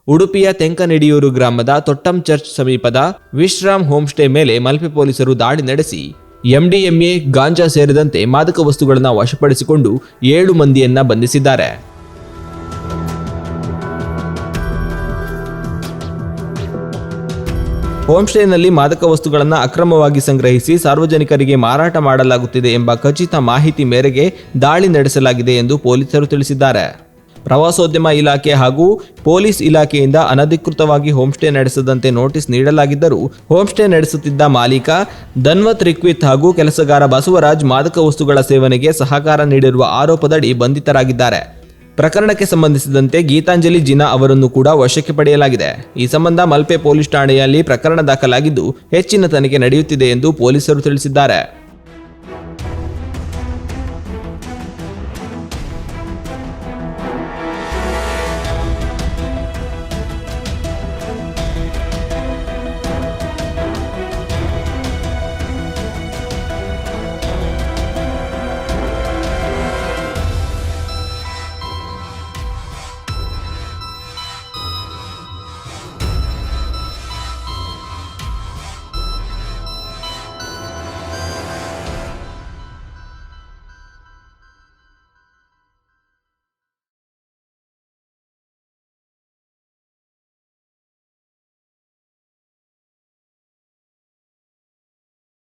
ಉಡುಪಿಯ ತೆಂಕನಡಿಯೂರು ಗ್ರಾಮದ ತೊಟ್ಟಂ ಚರ್ಚ್ ಸಮೀಪದ ವಿಶ್ರಾಮ್ ಹೋಮ್ ಸ್ಟೇ ಮೇಲೆ ಮಲ್ಪೆ ಪೊಲೀಸರು ದಾಳಿ ನಡೆಸಿ ಎಂಡಿಎಂಎ, ಗಾಂಜಾ ಸೇರಿದಂತೆ ಮಾದಕ ವಸ್ತುಗಳನ್ನು ವಶಪಡಿಸಿಕೊಂಡು 7 ಮಂದಿಯನ್ನ ಬಂಧಿಸಿದ್ದಾರೆ. ಹೋಮ್ ಸ್ಟೇನಲ್ಲಿ ಮಾದಕ ವಸ್ತುಗಳನ್ನು ಅಕ್ರಮವಾಗಿ ಸಂಗ್ರಹಿಸಿ ಸಾರ್ವಜನಿಕರಿಗೆ ಮಾರಾಟ ಮಾಡಲಾಗುತ್ತಿದೆ ಎಂಬ ಖಚಿತ ಮಾಹಿತಿ ಮೇರೆಗೆ ದಾಳಿ ನಡೆಸಲಾಗಿದೆ ಎಂದು ಪೊಲೀಸರು ತಿಳಿಸಿದ್ದಾರೆ. ಪ್ರವಾಸೋದ್ಯಮ ಇಲಾಖೆ ಹಾಗೂ ಪೊಲೀಸ್ ಇಲಾಖೆಯಿಂದ ಅನಧಿಕೃತವಾಗಿ ಹೋಮ್ ಸ್ಟೇ ನಡೆಸದಂತೆ ನೋಟಿಸ್ ನೀಡಲಾಗಿದ್ದರೂ ಹೋಮ್ ಸ್ಟೇ ನಡೆಸುತ್ತಿದ್ದ ಮಾಲೀಕ ಧನ್ವತ್ ರಿಕ್ವಿತ್ ಹಾಗೂ ಕೆಲಸಗಾರ ಬಸವರಾಜ್ ಮಾದಕ ವಸ್ತುಗಳ ಸೇವನೆಗೆ ಸಹಕಾರ ನೀಡಿರುವ ಆರೋಪದಡಿ ಬಂಧಿತರಾಗಿದ್ದಾರೆ. ಪ್ರಕರಣಕ್ಕೆ ಸಂಬಂಧಿಸಿದಂತೆ ಗೀತಾಂಜಲಿ ಜಿನಾ ಅವರನ್ನು ಕೂಡ ವಶಕ್ಕೆ ಪಡೆಯಲಾಗಿದೆ. ಈ ಸಂಬಂಧ ಮಲ್ಪೆ ಪೊಲೀಸ್ ಠಾಣೆಯಲ್ಲಿ ಪ್ರಕರಣ ದಾಖಲಾಗಿದ್ದು ಹೆಚ್ಚಿನ ತನಿಖೆ ನಡೆಯುತ್ತಿದೆ ಎಂದು ಪೊಲೀಸರು ತಿಳಿಸಿದ್ದಾರೆ.